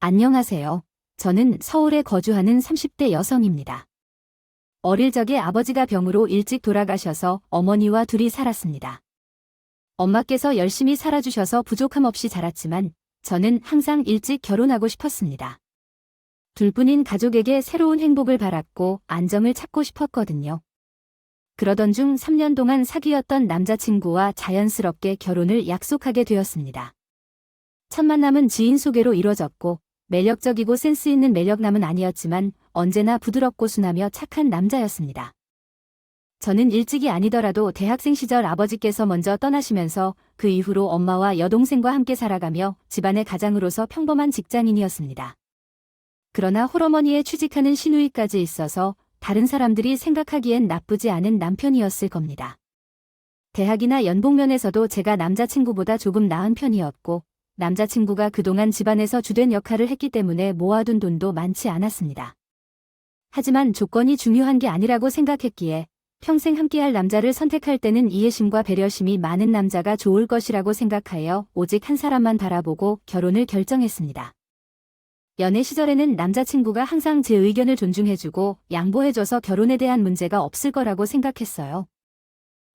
안녕하세요. 저는 서울에 거주하는 30대 여성입니다. 어릴 적에 아버지가 병으로 일찍 돌아가셔서 어머니와 둘이 살았습니다. 엄마께서 열심히 살아주셔서 부족함 없이 자랐지만 저는 항상 일찍 결혼하고 싶었습니다. 둘뿐인 가족에게 새로운 행복을 바랐고 안정을 찾고 싶었거든요. 그러던 중 3년 동안 사귀었던 남자친구와 자연스럽게 결혼을 약속하게 되었습니다. 첫 만남은 지인 소개로 이루어졌고 매력적이고 센스 있는 매력남은 아니었지만 언제나 부드럽고 순하며 착한 남자였습니다. 저는 일찍이 아니더라도 대학생 시절 아버지께서 먼저 떠나시면서 그 이후로 엄마와 여동생과 함께 살아가며 집안의 가장으로서 평범한 직장인이었습니다. 그러나 홀어머니에 취직하는 시누이까지 있어서 다른 사람들이 생각하기엔 나쁘지 않은 남편이었을 겁니다. 대학이나 연봉면에서도 제가 남자친구보다 조금 나은 편이었고 남자친구가 그동안 집안에서 주된 역할을 했기 때문에 모아둔 돈도 많지 않았습니다. 하지만 조건이 중요한 게 아니라고 생각했기에 평생 함께할 남자를 선택할 때는 이해심과 배려심이 많은 남자가 좋을 것이라고 생각하여 오직 한 사람만 바라보고 결혼을 결정했습니다. 연애 시절에는 남자친구가 항상 제 의견을 존중해주고 양보해줘서 결혼에 대한 문제가 없을 거라고 생각했어요.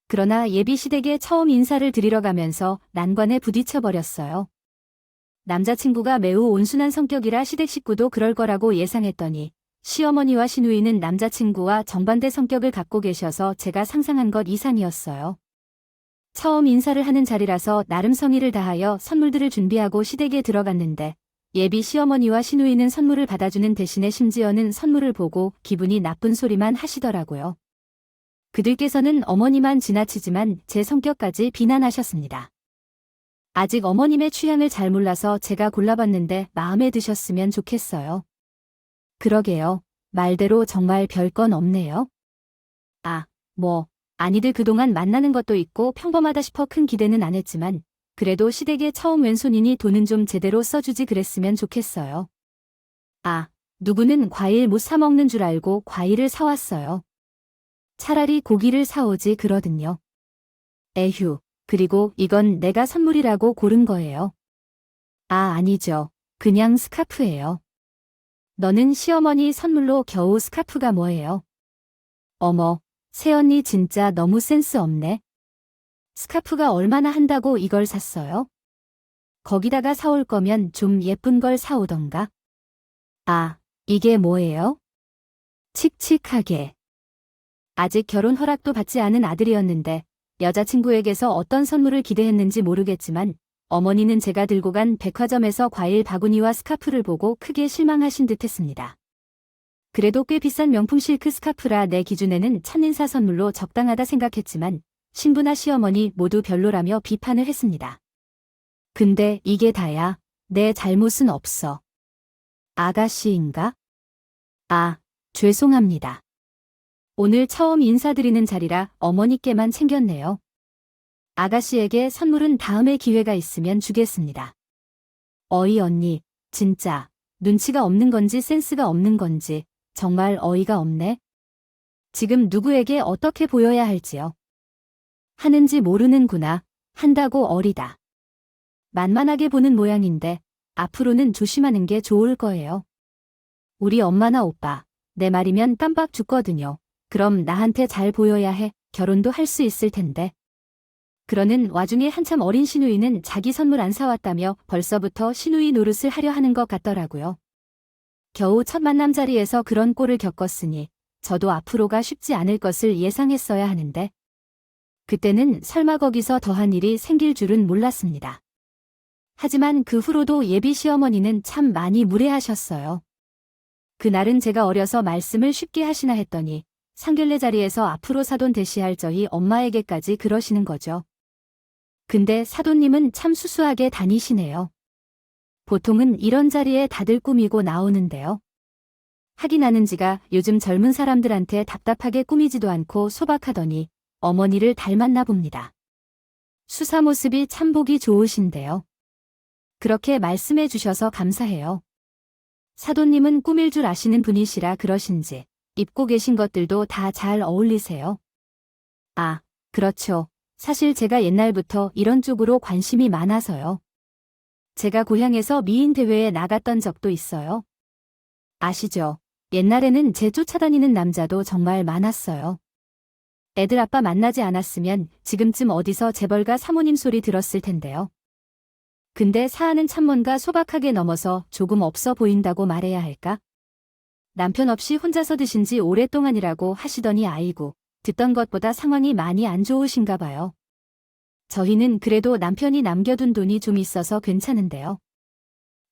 그러나 예비 시댁에 처음 인사를 드리러 가면서 난관에 부딪혀버렸어요. 남자친구가 매우 온순한 성격이라 시댁 식구도 그럴 거라고 예상했더니 시어머니와 시누이는 남자친구와 정반대 성격을 갖고 계셔서 제가 상상한 것 이상이었어요. 처음 인사를 하는 자리라서 나름 성의를 다하여 선물들을 준비하고 시댁에 들어갔는데 예비 시어머니와 시누이는 선물을 받아주는 대신에 심지어는 선물을 보고 기분이 나쁜 소리만 하시더라고요. 그들께서는 어머니만 지나치지만 제 성격까지 비난하셨습니다. 아직 어머님의 취향을 잘 몰라서 제가 골라봤는데 마음에 드셨으면 좋겠어요. 그러게요. 말대로 정말 별건 없네요. 아니들 그동안 만나는 것도 있고 평범하다 싶어 큰 기대는 안 했지만 그래도 시댁에 처음 왼손이니 돈은 좀 제대로 써주지 그랬으면 좋겠어요. 누구는 과일 못 사 먹는 줄 알고 과일을 사왔어요. 차라리 고기를 사오지 그러든요. 에휴. 그리고 이건 내가 선물이라고 고른 거예요. 아니죠. 그냥 스카프예요. 너는 시어머니 선물로 겨우 스카프가 뭐예요? 어머, 새언니 진짜 너무 센스 없네. 스카프가 얼마나 한다고 이걸 샀어요? 거기다가 사올 거면 좀 예쁜 걸 사오던가. 이게 뭐예요? 칙칙하게. 아직 결혼 허락도 받지 않은 아들이었는데 여자친구에게서 어떤 선물을 기대했는지 모르겠지만 어머니는 제가 들고 간 백화점에서 과일 바구니와 스카프를 보고 크게 실망하신 듯했습니다. 그래도 꽤 비싼 명품 실크 스카프라 내 기준에는 첫인사 선물로 적당하다 생각했지만 신부나 시어머니 모두 별로라며 비판을 했습니다. 근데 이게 다야. 내 잘못은 없어. 아가씨인가? 죄송합니다. 오늘 처음 인사드리는 자리라 어머니께만 챙겼네요. 아가씨에게 선물은 다음에 기회가 있으면 주겠습니다. 어이 언니, 진짜 눈치가 없는 건지 센스가 없는 건지 정말 어이가 없네. 지금 누구에게 어떻게 보여야 할지요. 하는지 모르는구나. 한다고 어리다. 만만하게 보는 모양인데 앞으로는 조심하는 게 좋을 거예요. 우리 엄마나 오빠, 내 말이면 깜빡 죽거든요. 그럼 나한테 잘 보여야 해. 결혼도 할 수 있을 텐데. 그러는 와중에 한참 어린 시누이는 자기 선물 안 사왔다며 벌써부터 시누이 노릇을 하려 하는 것 같더라고요. 겨우 첫 만남 자리에서 그런 꼴을 겪었으니 저도 앞으로가 쉽지 않을 것을 예상했어야 하는데 그때는 설마 거기서 더한 일이 생길 줄은 몰랐습니다. 하지만 그 후로도 예비 시어머니는 참 많이 무례하셨어요. 그날은 제가 어려서 말씀을 쉽게 하시나 했더니 상견례 자리에서 앞으로 사돈 대시할 저희 엄마에게까지 그러시는 거죠. 근데 사돈님은 참 수수하게 다니시네요. 보통은 이런 자리에 다들 꾸미고 나오는데요. 하긴 하는지가 요즘 젊은 사람들한테 답답하게 꾸미지도 않고 소박하더니 어머니를 닮았나 봅니다. 수사 모습이 참 보기 좋으신데요. 그렇게 말씀해 주셔서 감사해요. 사돈님은 꾸밀 줄 아시는 분이시라 그러신지 입고 계신 것들도 다 잘 어울리세요. 그렇죠. 사실 제가 옛날부터 이런 쪽으로 관심이 많아서요. 제가 고향에서 미인 대회에 나갔던 적도 있어요. 아시죠? 옛날에는 제 쫓아다니는 남자도 정말 많았어요. 애들 아빠 만나지 않았으면 지금쯤 어디서 재벌가 사모님 소리 들었을 텐데요. 근데 사안은 참mon가 소박하게 넘어서 조금 없어 보인다고 말해야 할까? 남편 없이 혼자서 드신 지 오랫동안이라고 하시더니 아이고, 듣던 것보다 상황이 많이 안 좋으신가 봐요. 저희는 그래도 남편이 남겨둔 돈이 좀 있어서 괜찮은데요.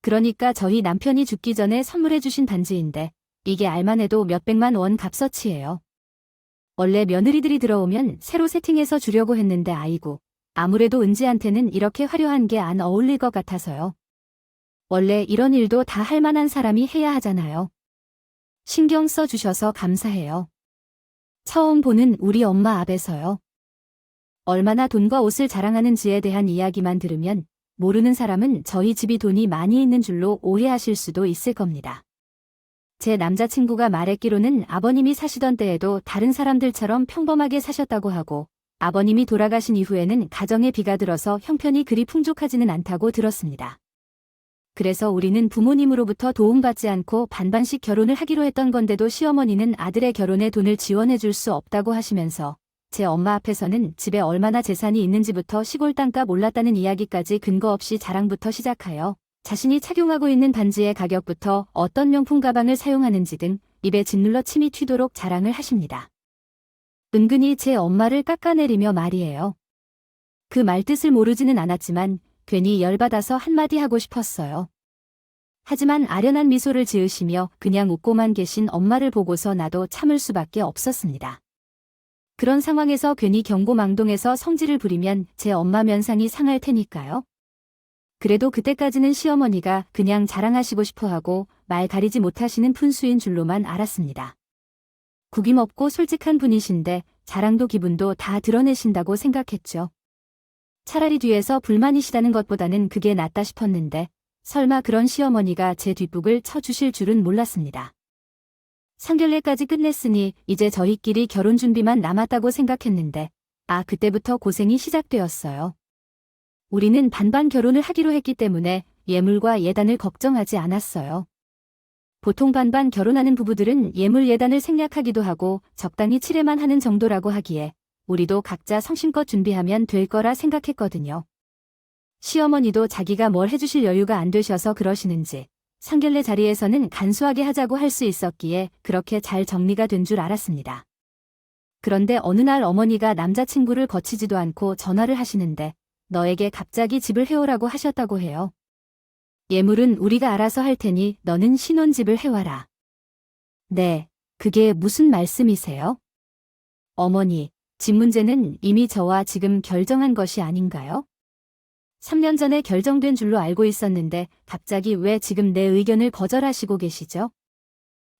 그러니까 저희 남편이 죽기 전에 선물해 주신 반지인데 이게 알만해도 몇백만 원 값어치예요. 원래 며느리들이 들어오면 새로 세팅해서 주려고 했는데 아이고, 아무래도 은지한테는 이렇게 화려한 게 안 어울릴 것 같아서요. 원래 이런 일도 다 할 만한 사람이 해야 하잖아요. 신경 써 주셔서 감사해요. 처음 보는 우리 엄마 앞에서요. 얼마나 돈과 옷을 자랑하는지에 대한 이야기만 들으면 모르는 사람은 저희 집이 돈이 많이 있는 줄로 오해하실 수도 있을 겁니다. 제 남자친구가 말했기로는 아버님이 사시던 때에도 다른 사람들처럼 평범하게 사셨다고 하고 아버님이 돌아가신 이후에는 가정에 비가 들어서 형편이 그리 풍족하지는 않다고 들었습니다. 그래서 우리는 부모님으로부터 도움받지 않고 반반씩 결혼을 하기로 했던 건데도 시어머니는 아들의 결혼에 돈을 지원해 줄 수 없다고 하시면서 제 엄마 앞에서는 집에 얼마나 재산이 있는지부터 시골 땅값 올랐다는 이야기까지 근거 없이 자랑부터 시작하여 자신이 착용하고 있는 반지의 가격부터 어떤 명품 가방을 사용하는지 등 입에 짓눌러 침이 튀도록 자랑을 하십니다. 은근히 제 엄마를 깎아내리며 말이에요. 그 말뜻을 모르지는 않았지만 괜히 열받아서 한마디 하고 싶었어요. 하지만 아련한 미소를 지으시며 그냥 웃고만 계신 엄마를 보고서 나도 참을 수밖에 없었습니다. 그런 상황에서 괜히 경고망동해서 성질을 부리면 제 엄마 면상이 상할 테니까요. 그래도 그때까지는 시어머니가 그냥 자랑하시고 싶어하고 말 가리지 못하시는 푼수인 줄로만 알았습니다. 구김없고 솔직한 분이신데 자랑도 기분도 다 드러내신다고 생각했죠. 차라리 뒤에서 불만이시다는 것보다는 그게 낫다 싶었는데 설마 그런 시어머니가 제 뒷북을 쳐주실 줄은 몰랐습니다. 상견례까지 끝냈으니 이제 저희끼리 결혼 준비만 남았다고 생각했는데 그때부터 고생이 시작되었어요. 우리는 반반 결혼을 하기로 했기 때문에 예물과 예단을 걱정하지 않았어요. 보통 반반 결혼하는 부부들은 예물 예단을 생략하기도 하고 적당히 치레만 하는 정도라고 하기에 우리도 각자 성심껏 준비하면 될 거라 생각했거든요. 시어머니도 자기가 뭘 해주실 여유가 안 되셔서 그러시는지 상견례 자리에서는 간소하게 하자고 할 수 있었기에 그렇게 잘 정리가 된 줄 알았습니다. 그런데 어느 날 어머니가 남자친구를 거치지도 않고 전화를 하시는데 너에게 갑자기 집을 해오라고 하셨다고 해요. 예물은 우리가 알아서 할 테니 너는 신혼집을 해와라. 네, 그게 무슨 말씀이세요? 어머니, 집 문제는 이미 저와 지금 결정한 것이 아닌가요? 3년 전에 결정된 줄로 알고 있었는데 갑자기 왜 지금 내 의견을 거절하시고 계시죠?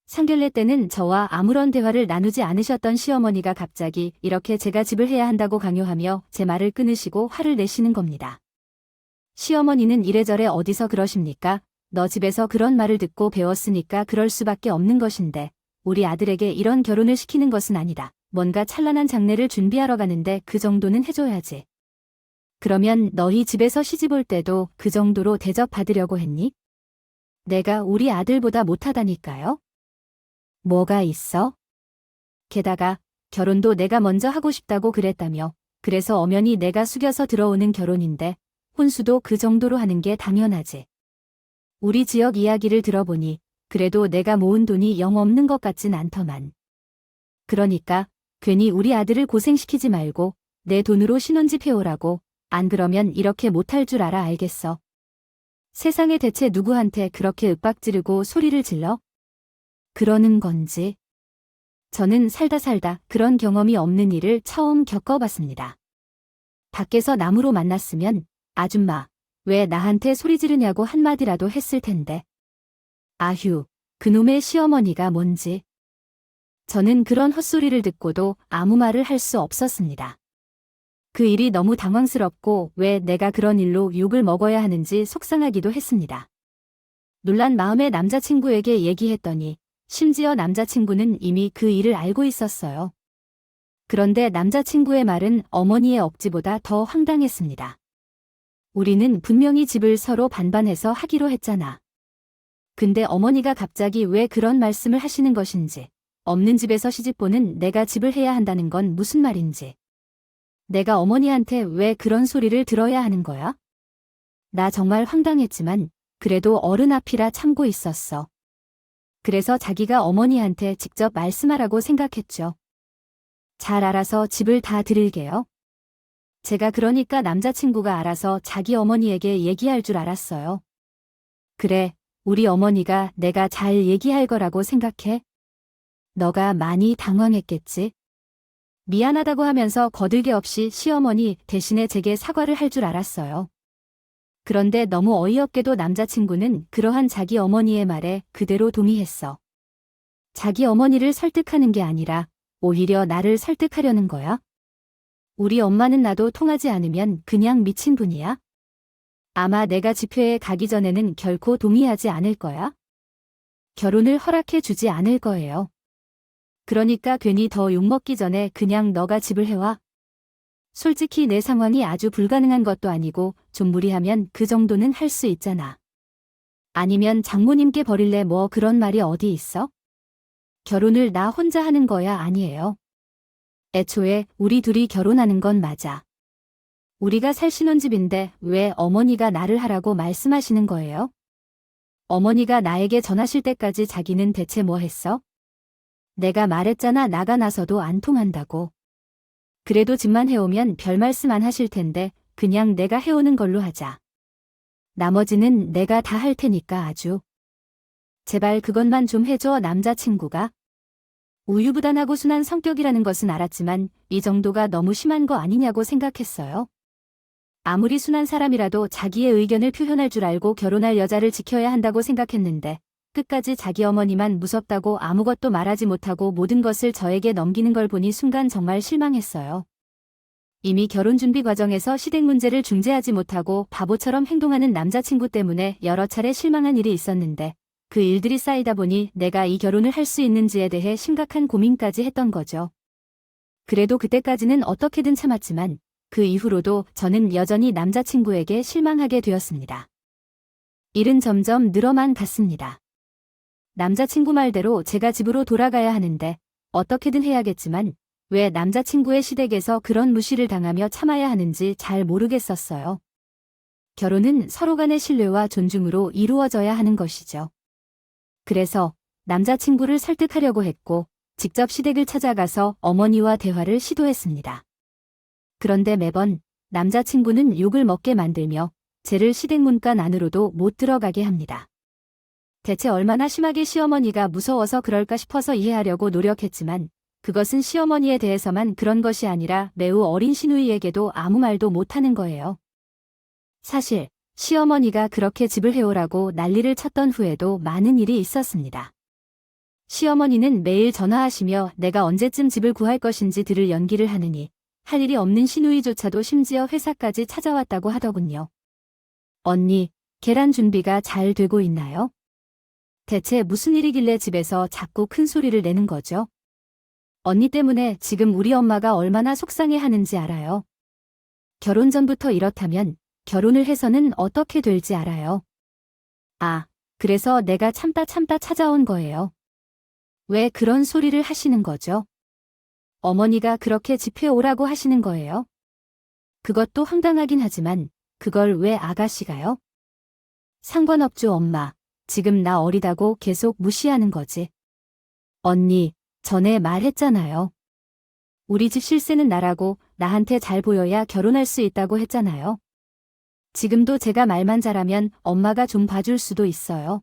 상견례 때는 저와 아무런 대화를 나누지 않으셨던 시어머니가 갑자기 이렇게 제가 집을 해야 한다고 강요하며 제 말을 끊으시고 화를 내시는 겁니다. 시어머니는 이래저래 어디서 그러십니까? 너 집에서 그런 말을 듣고 배웠으니까 그럴 수밖에 없는 것인데 우리 아들에게 이런 결혼을 시키는 것은 아니다. 뭔가 찬란한 장례를 준비하러 가는데 그 정도는 해줘야지. 그러면 너희 집에서 시집 올 때도 그 정도로 대접받으려고 했니? 내가 우리 아들보다 못하다니까요? 뭐가 있어? 게다가 결혼도 내가 먼저 하고 싶다고 그랬다며 그래서 엄연히 내가 숙여서 들어오는 결혼인데 혼수도 그 정도로 하는 게 당연하지. 우리 지역 이야기를 들어보니 그래도 내가 모은 돈이 영 없는 것 같진 않더만. 그러니까 괜히 우리 아들을 고생시키지 말고 내 돈으로 신혼집 해오라고. 안 그러면 이렇게 못할 줄 알겠어. 세상에 대체 누구한테 그렇게 윽박지르고 소리를 질러? 그러는 건지. 저는 살다 그런 경험이 없는 일을 처음 겪어봤습니다. 밖에서 나무로 만났으면 아줌마, 왜 나한테 소리 지르냐고 한마디라도 했을 텐데. 아휴, 그놈의 시어머니가 뭔지. 저는 그런 헛소리를 듣고도 아무 말을 할 수 없었습니다. 그 일이 너무 당황스럽고 왜 내가 그런 일로 욕을 먹어야 하는지 속상하기도 했습니다. 놀란 마음에 남자친구에게 얘기했더니 심지어 남자친구는 이미 그 일을 알고 있었어요. 그런데 남자친구의 말은 어머니의 억지보다 더 황당했습니다. 우리는 분명히 집을 서로 반반해서 하기로 했잖아. 근데 어머니가 갑자기 왜 그런 말씀을 하시는 것인지, 없는 집에서 시집보는 내가 집을 해야 한다는 건 무슨 말인지. 내가 어머니한테 왜 그런 소리를 들어야 하는 거야? 나 정말 황당했지만 그래도 어른 앞이라 참고 있었어. 그래서 자기가 어머니한테 직접 말씀하라고 생각했죠. 잘 알아서 집을 다 드릴게요. 제가 그러니까 남자친구가 알아서 자기 어머니에게 얘기할 줄 알았어요. 그래, 우리 어머니가 내가 잘 얘기할 거라고 생각해? 너가 많이 당황했겠지? 미안하다고 하면서 거들개 없이 시어머니 대신에 제게 사과를 할 줄 알았어요. 그런데 너무 어이없게도 남자친구는 그러한 자기 어머니의 말에 그대로 동의했어. 자기 어머니를 설득하는 게 아니라 오히려 나를 설득하려는 거야? 우리 엄마는 나도 통하지 않으면 그냥 미친 분이야? 아마 내가 집회에 가기 전에는 결코 동의하지 않을 거야? 결혼을 허락해 주지 않을 거예요. 그러니까 괜히 더 욕먹기 전에 그냥 너가 집을 해와. 솔직히 내 상황이 아주 불가능한 것도 아니고 좀 무리하면 그 정도는 할 수 있잖아. 아니면 장모님께 버릴래 뭐 그런 말이 어디 있어? 결혼을 나 혼자 하는 거야 아니에요. 애초에 우리 둘이 결혼하는 건 맞아. 우리가 살 신혼집인데 왜 어머니가 나를 하라고 말씀하시는 거예요? 어머니가 나에게 전하실 때까지 자기는 대체 뭐 했어? 내가 말했잖아 나가 나서도 안 통한다고. 그래도 집만 해오면 별 말씀 안 하실 텐데 그냥 내가 해오는 걸로 하자. 나머지는 내가 다 할 테니까 아주. 제발 그것만 좀 해줘 남자친구가. 우유부단하고 순한 성격이라는 것은 알았지만 이 정도가 너무 심한 거 아니냐고 생각했어요. 아무리 순한 사람이라도 자기의 의견을 표현할 줄 알고 결혼할 여자를 지켜야 한다고 생각했는데 끝까지 자기 어머니만 무섭다고 아무것도 말하지 못하고 모든 것을 저에게 넘기는 걸 보니 순간 정말 실망했어요. 이미 결혼 준비 과정에서 시댁 문제를 중재하지 못하고 바보처럼 행동하는 남자친구 때문에 여러 차례 실망한 일이 있었는데 그 일들이 쌓이다 보니 내가 이 결혼을 할 수 있는지에 대해 심각한 고민까지 했던 거죠. 그래도 그때까지는 어떻게든 참았지만 그 이후로도 저는 여전히 남자친구에게 실망하게 되었습니다. 일은 점점 늘어만 갔습니다. 남자친구 말대로 제가 집으로 돌아가야 하는데 어떻게든 해야겠지만 왜 남자친구의 시댁에서 그런 무시를 당하며 참아야 하는지 잘 모르겠었어요. 결혼은 서로 간의 신뢰와 존중으로 이루어져야 하는 것이죠. 그래서 남자친구를 설득하려고 했고 직접 시댁을 찾아가서 어머니와 대화를 시도했습니다. 그런데 매번 남자친구는 욕을 먹게 만들며 쟤를 시댁 문간 안으로도 못 들어가게 합니다. 대체 얼마나 심하게 시어머니가 무서워서 그럴까 싶어서 이해하려고 노력했지만 그것은 시어머니에 대해서만 그런 것이 아니라 매우 어린 시누이에게도 아무 말도 못하는 거예요. 사실 시어머니가 그렇게 집을 해오라고 난리를 쳤던 후에도 많은 일이 있었습니다. 시어머니는 매일 전화하시며 내가 언제쯤 집을 구할 것인지 들을 연기를 하느니 할 일이 없는 시누이조차도 심지어 회사까지 찾아왔다고 하더군요. 언니, 계란 준비가 잘 되고 있나요? 대체 무슨 일이길래 집에서 자꾸 큰 소리를 내는 거죠? 언니 때문에 지금 우리 엄마가 얼마나 속상해하는지 알아요. 결혼 전부터 이렇다면 결혼을 해서는 어떻게 될지 알아요. 아, 그래서 내가 참다 찾아온 거예요. 왜 그런 소리를 하시는 거죠? 어머니가 그렇게 집회 오라고 하시는 거예요? 그것도 황당하긴 하지만 그걸 왜 아가씨가요? 상관없죠 엄마. 지금 나 어리다고 계속 무시하는 거지. 언니, 전에 말했잖아요. 우리 집 실세는 나라고 나한테 잘 보여야 결혼할 수 있다고 했잖아요. 지금도 제가 말만 잘하면 엄마가 좀 봐줄 수도 있어요.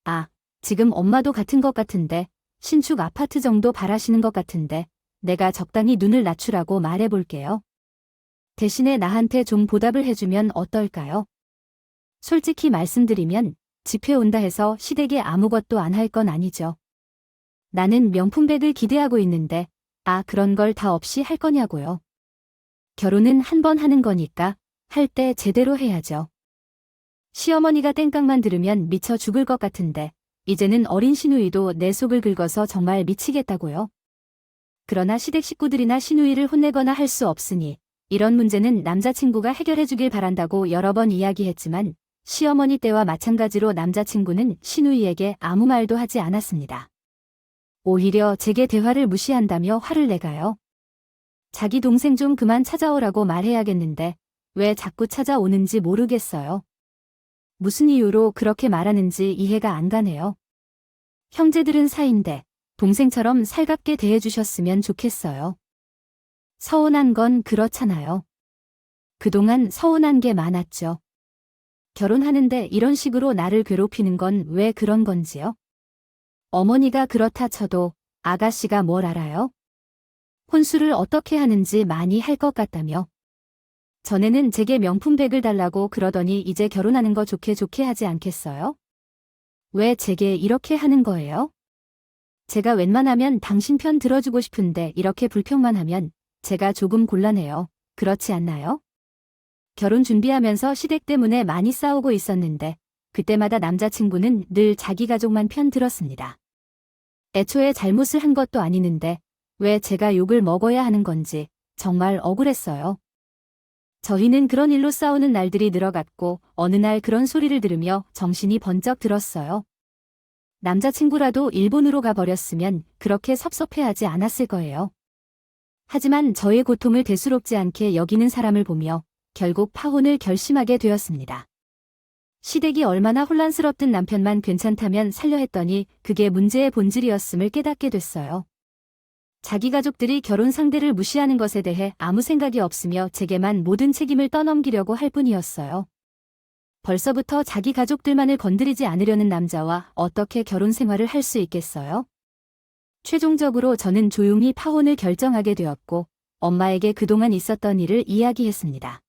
아, 지금 엄마도 같은 것 같은데 신축 아파트 정도 바라시는 것 같은데 내가 적당히 눈을 낮추라고 말해볼게요. 대신에 나한테 좀 보답을 해주면 어떨까요? 솔직히 말씀드리면 집회 온다 해서 시댁에 아무것도 안 할 건 아니죠. 나는 명품백을 기대하고 있는데 그런 걸 다 없이 할 거냐고요. 결혼은 한 번 하는 거니까 할 때 제대로 해야죠. 시어머니가 땡깡만 들으면 미쳐 죽을 것 같은데 이제는 어린 시누이도 내 속을 긁어서 정말 미치겠다고요. 그러나 시댁 식구들이나 시누이를 혼내거나 할 수 없으니 이런 문제는 남자친구가 해결해주길 바란다고 여러 번 이야기했지만 시어머니 때와 마찬가지로 남자친구는 시누이에게 아무 말도 하지 않았습니다. 오히려 제게 대화를 무시한다며 화를 내가요. 자기 동생 좀 그만 찾아오라고 말해야겠는데 왜 자꾸 찾아오는지 모르겠어요. 무슨 이유로 그렇게 말하는지 이해가 안 가네요. 형제들은 사이인데 동생처럼 살갑게 대해주셨으면 좋겠어요. 서운한 건 그렇잖아요. 그동안 서운한 게 많았죠. 결혼하는데 이런 식으로 나를 괴롭히는 건 왜 그런 건지요? 어머니가 그렇다 쳐도 아가씨가 뭘 알아요? 혼수를 어떻게 하는지 많이 할 것 같다며. 전에는 제게 명품백을 달라고 그러더니 이제 결혼하는 거 좋게 하지 않겠어요? 왜 제게 이렇게 하는 거예요? 제가 웬만하면 당신 편 들어주고 싶은데 이렇게 불평만 하면 제가 조금 곤란해요. 그렇지 않나요? 결혼 준비하면서 시댁 때문에 많이 싸우고 있었는데 그때마다 남자친구는 늘 자기 가족만 편 들었습니다. 애초에 잘못을 한 것도 아니는데 왜 제가 욕을 먹어야 하는 건지 정말 억울했어요. 저희는 그런 일로 싸우는 날들이 늘어갔고 어느 날 그런 소리를 들으며 정신이 번쩍 들었어요. 남자친구라도 일본으로 가버렸으면 그렇게 섭섭해하지 않았을 거예요. 하지만 저의 고통을 대수롭지 않게 여기는 사람을 보며 결국 파혼을 결심하게 되었습니다. 시댁이 얼마나 혼란스럽든 남편만 괜찮다면 살려 했더니 그게 문제의 본질이었음을 깨닫게 됐어요. 자기 가족들이 결혼 상대를 무시하는 것에 대해 아무 생각이 없으며 제게만 모든 책임을 떠넘기려고 할 뿐이었어요. 벌써부터 자기 가족들만을 건드리지 않으려는 남자와 어떻게 결혼 생활을 할 수 있겠어요? 최종적으로 저는 조용히 파혼을 결정하게 되었고 엄마에게 그동안 있었던 일을 이야기했습니다.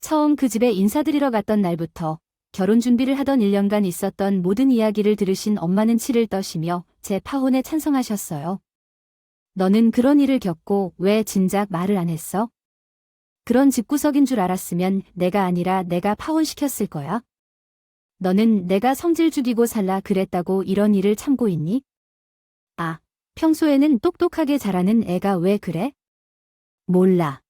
처음 그 집에 인사드리러 갔던 날부터 결혼 준비를 하던 1년간 있었던 모든 이야기를 들으신 엄마는 치를 떠시며 제 파혼에 찬성하셨어요. 너는 그런 일을 겪고 왜 진작 말을 안 했어? 그런 집구석인 줄 알았으면 내가 아니라 내가 파혼시켰을 거야. 너는 내가 성질 죽이고 살라 그랬다고 이런 일을 참고 있니? 아, 평소에는 똑똑하게 자라는 애가 왜 그래? 몰라.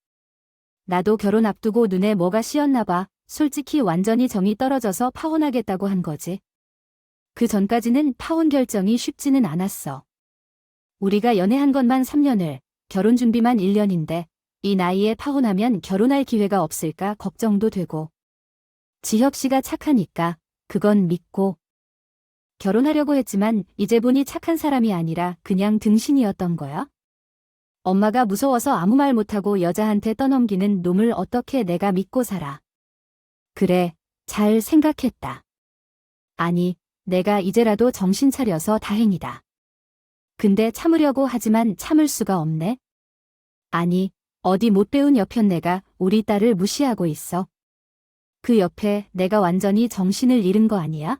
나도 결혼 앞두고 눈에 뭐가 씌었나 봐. 솔직히 완전히 정이 떨어져서 파혼하겠다고 한 거지. 그 전까지는 파혼 결정이 쉽지는 않았어. 우리가 연애한 것만 3년을, 결혼 준비만 1년인데 이 나이에 파혼하면 결혼할 기회가 없을까 걱정도 되고. 지혁 씨가 착하니까 그건 믿고. 결혼하려고 했지만 이제 보니 착한 사람이 아니라 그냥 등신이었던 거야? 엄마가 무서워서 아무 말 못하고 여자한테 떠넘기는 놈을 어떻게 내가 믿고 살아. 그래, 잘 생각했다. 아니, 내가 이제라도 정신 차려서 다행이다. 근데 참으려고 하지만 참을 수가 없네. 아니, 어디 못 배운 여편네가 우리 딸을 무시하고 있어. 그 옆에 내가 완전히 정신을 잃은 거 아니야?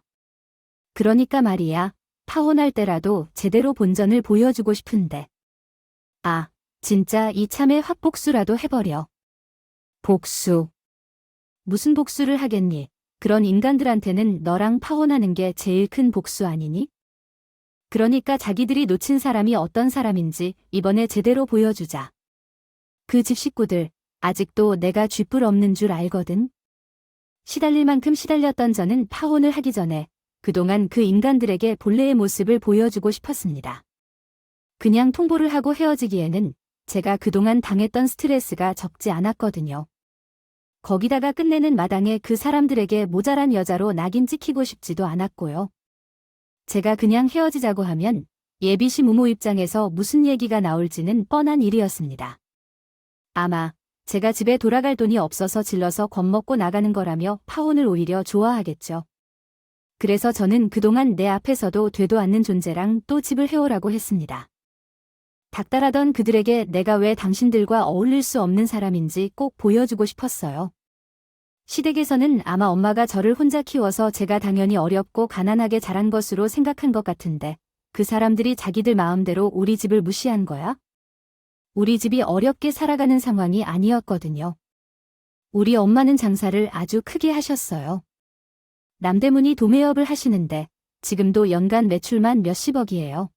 그러니까 말이야, 파혼할 때라도 제대로 본전을 보여주고 싶은데. 아, 진짜 이참에 확 복수라도 해버려. 복수. 무슨 복수를 하겠니? 그런 인간들한테는 너랑 파혼하는 게 제일 큰 복수 아니니? 그러니까 자기들이 놓친 사람이 어떤 사람인지 이번에 제대로 보여주자. 그 집 식구들, 아직도 내가 쥐뿔 없는 줄 알거든. 시달릴 만큼 시달렸던 저는 파혼을 하기 전에 그동안 그 인간들에게 본래의 모습을 보여주고 싶었습니다. 그냥 통보를 하고 헤어지기에는 제가 그동안 당했던 스트레스가 적지 않았거든요. 거기다가 끝내는 마당에 그 사람들에게 모자란 여자로 낙인 찍히고 싶지도 않았고요. 제가 그냥 헤어지자고 하면 예비 시부모 입장에서 무슨 얘기가 나올지는 뻔한 일이었습니다. 아마 제가 집에 돌아갈 돈이 없어서 질러서 겁먹고 나가는 거라며 파혼을 오히려 좋아하겠죠. 그래서 저는 그동안 내 앞에서도 되도 않는 존재랑 또 집을 해오라고 했습니다. 닥달하던 그들에게 내가 왜 당신들과 어울릴 수 없는 사람인지 꼭 보여주고 싶었어요. 시댁에서는 아마 엄마가 저를 혼자 키워서 제가 당연히 어렵고 가난하게 자란 것으로 생각한 것 같은데 그 사람들이 자기들 마음대로 우리 집을 무시한 거야? 우리 집이 어렵게 살아가는 상황이 아니었거든요. 우리 엄마는 장사를 아주 크게 하셨어요. 남대문이 도매업을 하시는데 지금도 연간 매출만 몇십억이에요.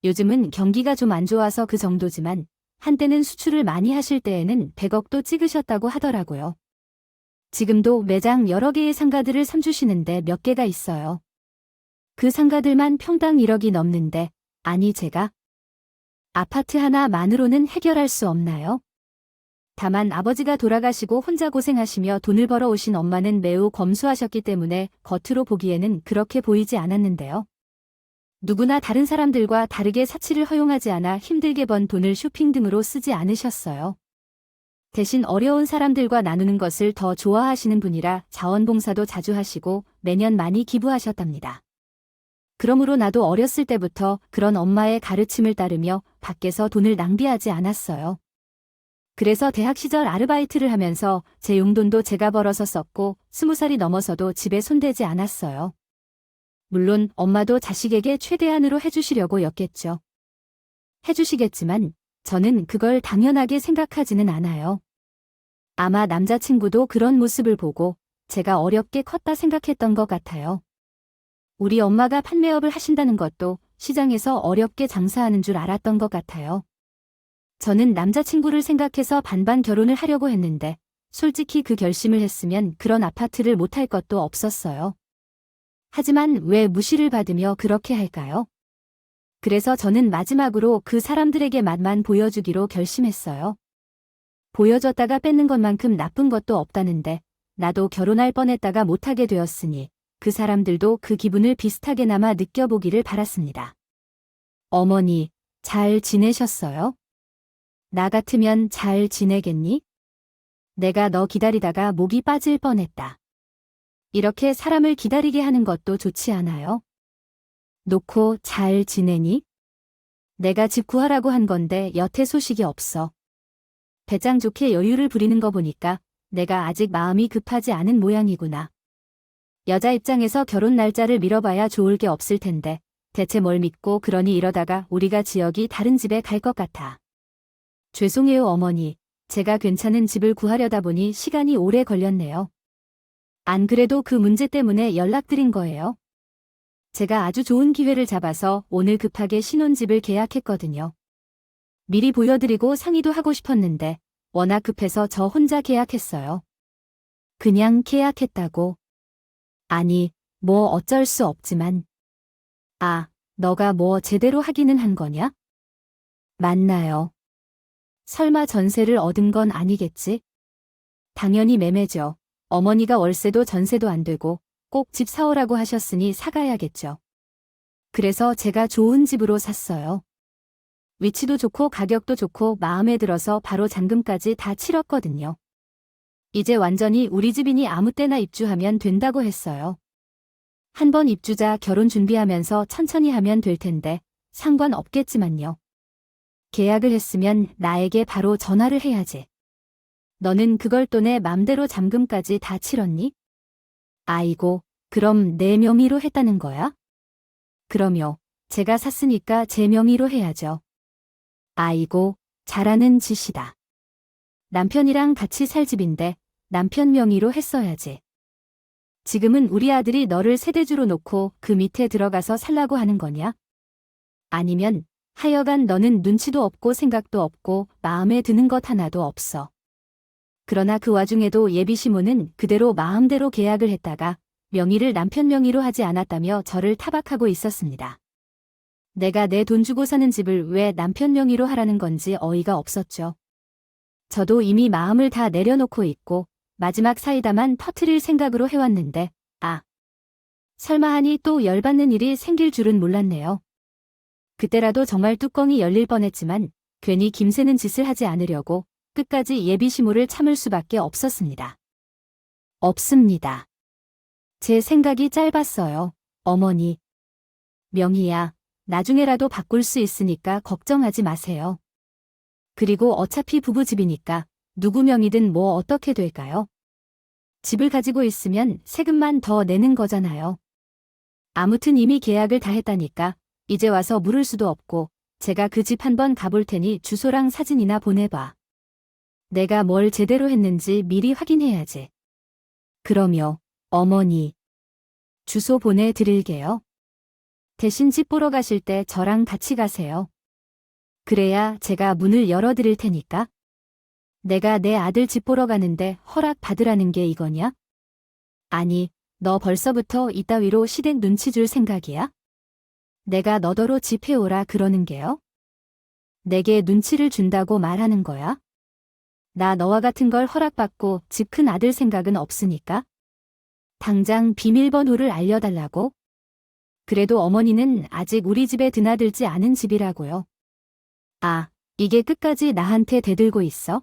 요즘은 경기가 좀 안 좋아서 그 정도지만 한때는 수출을 많이 하실 때에는 100억도 찍으셨다고 하더라고요. 지금도 매장 여러 개의 상가들을 삼주시는데 몇 개가 있어요. 그 상가들만 평당 1억이 넘는데, 아니 제가 아파트 하나만으로는 해결할 수 없나요? 다만 아버지가 돌아가시고 혼자 고생하시며 돈을 벌어 오신 엄마는 매우 검소하셨기 때문에 겉으로 보기에는 그렇게 보이지 않았는데요. 누구나 다른 사람들과 다르게 사치를 허용하지 않아 힘들게 번 돈을 쇼핑 등으로 쓰지 않으셨어요. 대신 어려운 사람들과 나누는 것을 더 좋아하시는 분이라 자원봉사도 자주 하시고 매년 많이 기부하셨답니다. 그러므로 나도 어렸을 때부터 그런 엄마의 가르침을 따르며 밖에서 돈을 낭비하지 않았어요. 그래서 대학 시절 아르바이트를 하면서 제 용돈도 제가 벌어서 썼고 20살이 넘어서도 집에 손대지 않았어요. 물론 엄마도 자식에게 최대한으로 해주시려고 였겠죠. 해주시겠지만 저는 그걸 당연하게 생각하지는 않아요. 아마 남자친구도 그런 모습을 보고 제가 어렵게 컸다 생각했던 것 같아요. 우리 엄마가 판매업을 하신다는 것도 시장에서 어렵게 장사하는 줄 알았던 것 같아요. 저는 남자친구를 생각해서 반반 결혼을 하려고 했는데 솔직히 그 결심을 했으면 그런 아파트를 못할 것도 없었어요. 하지만 왜 무시를 받으며 그렇게 할까요? 그래서 저는 마지막으로 그 사람들에게 맛만 보여주기로 결심했어요. 보여줬다가 뺏는 것만큼 나쁜 것도 없다는데 나도 결혼할 뻔했다가 못하게 되었으니 그 사람들도 그 기분을 비슷하게나마 느껴보기를 바랐습니다. 어머니, 잘 지내셨어요? 나 같으면 잘 지내겠니? 내가 너 기다리다가 목이 빠질 뻔했다. 이렇게 사람을 기다리게 하는 것도 좋지 않아요? 놓고 잘 지내니? 내가 집 구하라고 한 건데 여태 소식이 없어. 배짱 좋게 여유를 부리는 거 보니까 내가 아직 마음이 급하지 않은 모양이구나. 여자 입장에서 결혼 날짜를 미뤄봐야 좋을 게 없을 텐데 대체 뭘 믿고 그러니 이러다가 우리가 지역이 다른 집에 갈 것 같아. 죄송해요 어머니. 제가 괜찮은 집을 구하려다 보니 시간이 오래 걸렸네요. 안 그래도 그 문제 때문에 연락드린 거예요. 제가 아주 좋은 기회를 잡아서 오늘 급하게 신혼집을 계약했거든요. 미리 보여드리고 상의도 하고 싶었는데 워낙 급해서 저 혼자 계약했어요. 그냥 계약했다고. 아니, 뭐 어쩔 수 없지만. 아, 너가 뭐 제대로 하기는 한 거냐? 맞나요? 설마 전세를 얻은 건 아니겠지? 당연히 매매죠. 어머니가 월세도 전세도 안 되고 꼭 집 사오라고 하셨으니 사가야겠죠. 그래서 제가 좋은 집으로 샀어요. 위치도 좋고 가격도 좋고 마음에 들어서 바로 잔금까지 다 치렀거든요. 이제 완전히 우리 집이니 아무 때나 입주하면 된다고 했어요. 한번 입주자 결혼 준비하면서 천천히 하면 될 텐데 상관없겠지만요. 계약을 했으면 나에게 바로 전화를 해야지. 너는 그걸 또 내 맘대로 잔금까지 다 치렀니? 아이고, 그럼 내 명의로 했다는 거야? 그럼요. 제가 샀으니까 제 명의로 해야죠. 아이고, 잘하는 짓이다. 남편이랑 같이 살 집인데 남편 명의로 했어야지. 지금은 우리 아들이 너를 세대주로 놓고 그 밑에 들어가서 살라고 하는 거냐? 아니면 하여간 너는 눈치도 없고 생각도 없고 마음에 드는 것 하나도 없어. 그러나 그 와중에도 예비시모는 그대로 마음대로 계약을 했다가 명의를 남편 명의로 하지 않았다며 저를 타박하고 있었습니다. 내가 내 돈 주고 사는 집을 왜 남편 명의로 하라는 건지 어이가 없었죠. 저도 이미 마음을 다 내려놓고 있고 마지막 사이다만 터트릴 생각으로 해왔는데 설마 하니 또 열받는 일이 생길 줄은 몰랐네요. 그때라도 정말 뚜껑이 열릴 뻔했지만 괜히 김새는 짓을 하지 않으려고 끝까지 예비시모를 참을 수밖에 없었습니다. 없습니다. 제 생각이 짧았어요. 어머니. 명의야. 나중에라도 바꿀 수 있으니까 걱정하지 마세요. 그리고 어차피 부부집이니까 누구 명의든 뭐 어떻게 될까요? 집을 가지고 있으면 세금만 더 내는 거잖아요. 아무튼 이미 계약을 다 했다니까 이제 와서 물을 수도 없고 제가 그 집 한번 가볼 테니 주소랑 사진이나 보내봐. 내가 뭘 제대로 했는지 미리 확인해야지. 그럼요, 어머니. 주소 보내드릴게요. 대신 집 보러 가실 때 저랑 같이 가세요. 그래야 제가 문을 열어드릴 테니까. 내가 내 아들 집 보러 가는데 허락 받으라는 게 이거냐? 아니, 너 벌써부터 이따위로 시댁 눈치 줄 생각이야? 내가 너더러 집 해오라 그러는 게요? 내게 눈치를 준다고 말하는 거야? 나 너와 같은 걸 허락받고 집 큰 아들 생각은 없으니까. 당장 비밀번호를 알려달라고? 그래도 어머니는 아직 우리 집에 드나들지 않은 집이라고요. 아, 이게 끝까지 나한테 대들고 있어?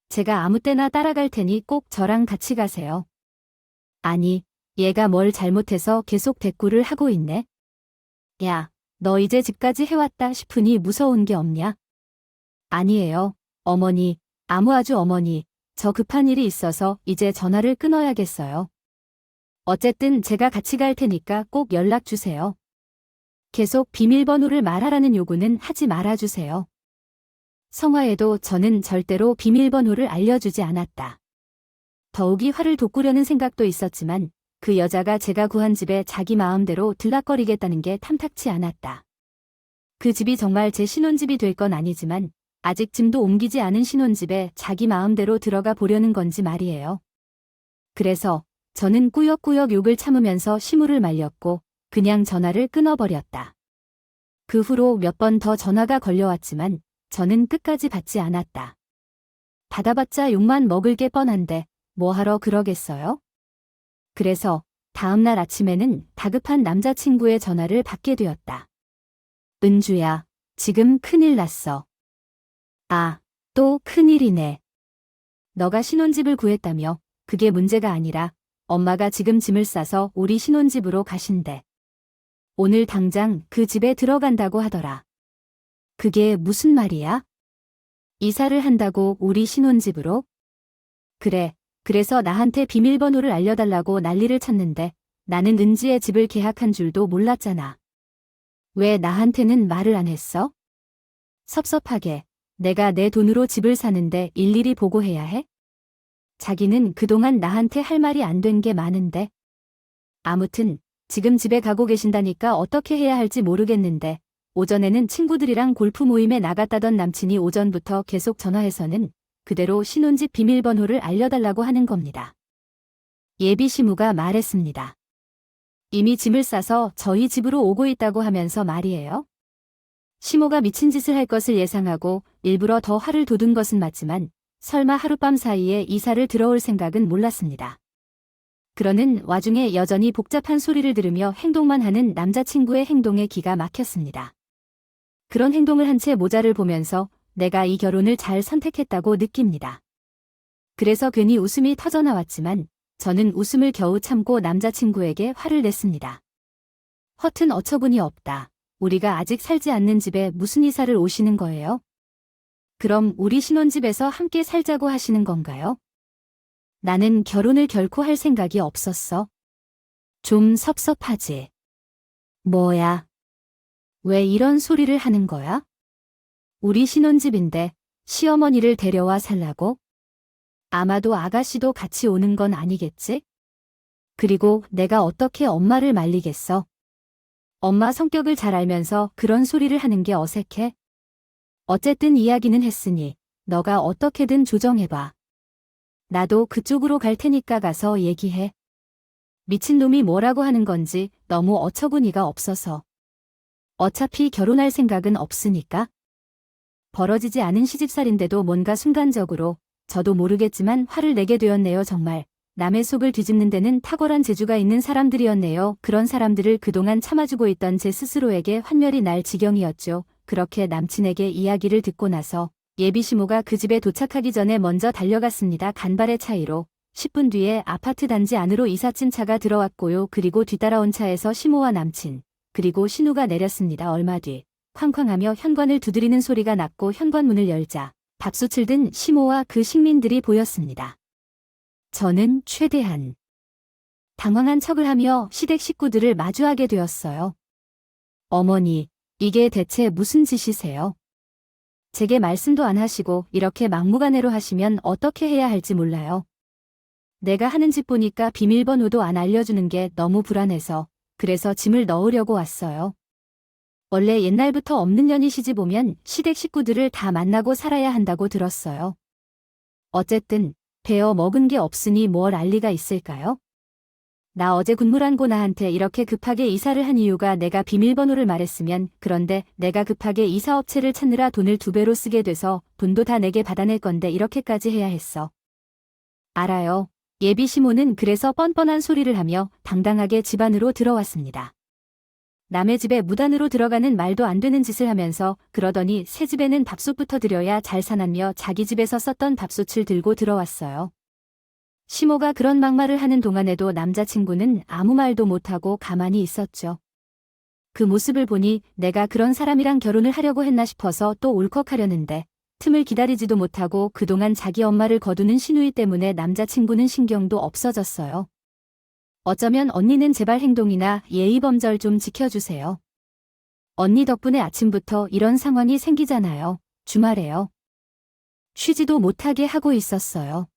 제가 아무 때나 따라갈 테니 꼭 저랑 같이 가세요. 아니, 얘가 뭘 잘못해서 계속 대꾸를 하고 있네. 야, 너 이제 집까지 해왔다 싶으니 무서운 게 없냐? 아니에요, 어머니, 아주 어머니, 저 급한 일이 있어서 이제 전화를 끊어야겠어요. 어쨌든 제가 같이 갈 테니까 꼭 연락 주세요. 계속 비밀번호를 말하라는 요구는 하지 말아주세요. 성화에도 저는 절대로 비밀번호를 알려주지 않았다. 더욱이 화를 돋구려는 생각도 있었지만 그 여자가 제가 구한 집에 자기 마음대로 들락거리겠다는 게 탐탁치 않았다. 그 집이 정말 제 신혼집이 될 건 아니지만 아직 짐도 옮기지 않은 신혼집에 자기 마음대로 들어가 보려는 건지 말이에요. 그래서 저는 꾸역꾸역 욕을 참으면서 시무를 말렸고 그냥 전화를 끊어버렸다. 그 후로 몇 번 더 전화가 걸려왔지만 저는 끝까지 받지 않았다. 받아봤자 욕만 먹을 게 뻔한데 뭐하러 그러겠어요? 그래서 다음날 아침에는 다급한 남자친구의 전화를 받게 되었다. 은주야, 지금 큰일 났어. 아, 또 큰일이네. 너가 신혼집을 구했다며. 그게 문제가 아니라 엄마가 지금 짐을 싸서 우리 신혼집으로 가신대. 오늘 당장 그 집에 들어간다고 하더라. 그게 무슨 말이야? 이사를 한다고 우리 신혼집으로? 그래, 그래서 나한테 비밀번호를 알려달라고 난리를 쳤는데 나는 은지의 집을 계약한 줄도 몰랐잖아. 왜 나한테는 말을 안 했어? 섭섭하게 내가 내 돈으로 집을 사는데 일일이 보고해야 해? 자기는 그동안 나한테 할 말이 안 된 게 많은데. 아무튼 지금 집에 가고 계신다니까 어떻게 해야 할지 모르겠는데 오전에는 친구들이랑 골프 모임에 나갔다던 남친이 오전부터 계속 전화해서는 그대로 신혼집 비밀번호를 알려달라고 하는 겁니다. 예비 시무가 말했습니다. 이미 짐을 싸서 저희 집으로 오고 있다고 하면서 말이에요. 시모가 미친 짓을 할 것을 예상하고 일부러 더 화를 돋운 것은 맞지만 설마 하룻밤 사이에 이사를 들어올 생각은 몰랐습니다. 그러는 와중에 여전히 복잡한 소리를 들으며 행동만 하는 남자친구의 행동에 기가 막혔습니다. 그런 행동을 한 채 모자를 보면서 내가 이 결혼을 잘 선택했다고 느낍니다. 그래서 괜히 웃음이 터져나왔지만 저는 웃음을 겨우 참고 남자친구에게 화를 냈습니다. 허튼 어처구니 없다. 우리가 아직 살지 않는 집에 무슨 이사를 오시는 거예요? 그럼 우리 신혼집에서 함께 살자고 하시는 건가요? 나는 결혼을 결코 할 생각이 없었어. 좀 섭섭하지. 뭐야? 왜 이런 소리를 하는 거야? 우리 신혼집인데 시어머니를 데려와 살라고? 아마도 아가씨도 같이 오는 건 아니겠지? 그리고 내가 어떻게 엄마를 말리겠어? 엄마 성격을 잘 알면서 그런 소리를 하는 게 어색해? 어쨌든 이야기는 했으니 너가 어떻게든 조정해봐. 나도 그쪽으로 갈 테니까 가서 얘기해. 미친놈이 뭐라고 하는 건지 너무 어처구니가 없어서. 어차피 결혼할 생각은 없으니까. 벌어지지 않은 시집살인데도 뭔가 순간적으로 저도 모르겠지만 화를 내게 되었네요. 정말 남의 속을 뒤집는 데는 탁월한 재주가 있는 사람들이었네요. 그런 사람들을 그동안 참아주고 있던 제 스스로에게 환멸이 날 지경이었죠. 그렇게 남친에게 이야기를 듣고 나서 예비 시모가 그 집에 도착하기 전에 먼저 달려갔습니다. 간발의 차이로 10분 뒤에 아파트 단지 안으로 이삿짐 차가 들어왔고요. 그리고 뒤따라온 차에서 시모와 남친, 그리고 신우가 내렸습니다. 얼마 뒤 쾅쾅하며 현관을 두드리는 소리가 났고 현관문을 열자 밥솥을 든 시모와 그 식민들이 보였습니다. 저는 최대한 당황한 척을 하며 시댁 식구들을 마주하게 되었어요. 어머니, 이게 대체 무슨 짓이세요? 제게 말씀도 안 하시고 이렇게 막무가내로 하시면 어떻게 해야 할지 몰라요. 내가 하는 짓 보니까 비밀번호도 안 알려주는 게 너무 불안해서 그래서 짐을 넣으려고 왔어요. 원래 옛날부터 없는 년이 시집 오면 시댁 식구들을 다 만나고 살아야 한다고 들었어요. 어쨌든 베어 먹은 게 없으니 뭘 알 리가 있을까요? 나 어제 군무란고 나한테 이렇게 급하게 이사를 한 이유가 내가 비밀번호를 말했으면, 그런데 내가 급하게 이사업체를 찾느라 돈을 2배로 쓰게 돼서 돈도 다 내게 받아낼 건데 이렇게까지 해야 했어. 알아요. 예비 시모는 그래서 뻔뻔한 소리를 하며 당당하게 집 안으로 들어왔습니다. 남의 집에 무단으로 들어가는 말도 안 되는 짓을 하면서 그러더니 새 집에는 밥솥부터 드려야 잘 사나며 자기 집에서 썼던 밥솥을 들고 들어왔어요. 시모가 그런 막말을 하는 동안에도 남자친구는 아무 말도 못하고 가만히 있었죠. 그 모습을 보니 내가 그런 사람이랑 결혼을 하려고 했나 싶어서 또 울컥하려는데 틈을 기다리지도 못하고 그동안 자기 엄마를 거두는 시누이 때문에 남자친구는 신경도 없어졌어요. 어쩌면 언니는 제발 행동이나 예의범절 좀 지켜주세요. 언니 덕분에 아침부터 이런 상황이 생기잖아요. 주말에요. 쉬지도 못하게 하고 있었어요.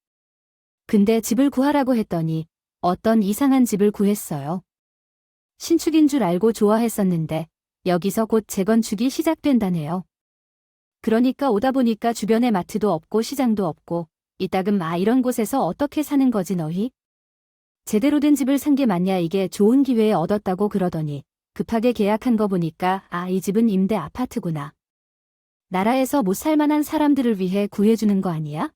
근데 집을 구하라고 했더니 어떤 이상한 집을 구했어요. 신축인 줄 알고 좋아했었는데 여기서 곧 재건축이 시작된다네요. 그러니까 오다 보니까 주변에 마트도 없고 시장도 없고 이따금 이런 곳에서 어떻게 사는 거지 너희? 제대로 된 집을 산 게 맞냐, 이게 좋은 기회에 얻었다고 그러더니 급하게 계약한 거 보니까 이 집은 임대 아파트구나. 나라에서 못 살만한 사람들을 위해 구해주는 거 아니야?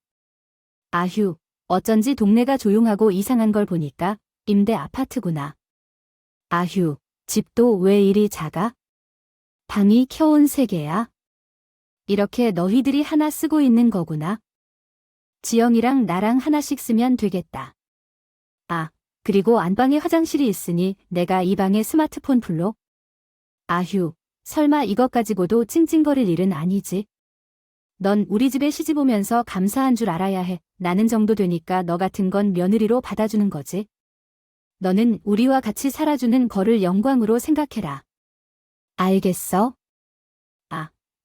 아휴, 어쩐지 동네가 조용하고 이상한 걸 보니까 임대 아파트구나. 아휴, 집도 왜 이리 작아? 방이 겨운 3개야? 이렇게 너희들이 하나 쓰고 있는 거구나. 지영이랑 나랑 하나씩 쓰면 되겠다. 그리고 안방에 화장실이 있으니 내가 이 방에 스마트폰 풀로? 아휴, 설마 이것 가지고도 찡찡거릴 일은 아니지. 넌 우리 집에 시집 오면서 감사한 줄 알아야 해. 나는 정도 되니까 너 같은 건 며느리로 받아주는 거지. 너는 우리와 같이 살아주는 거를 영광으로 생각해라. 알겠어?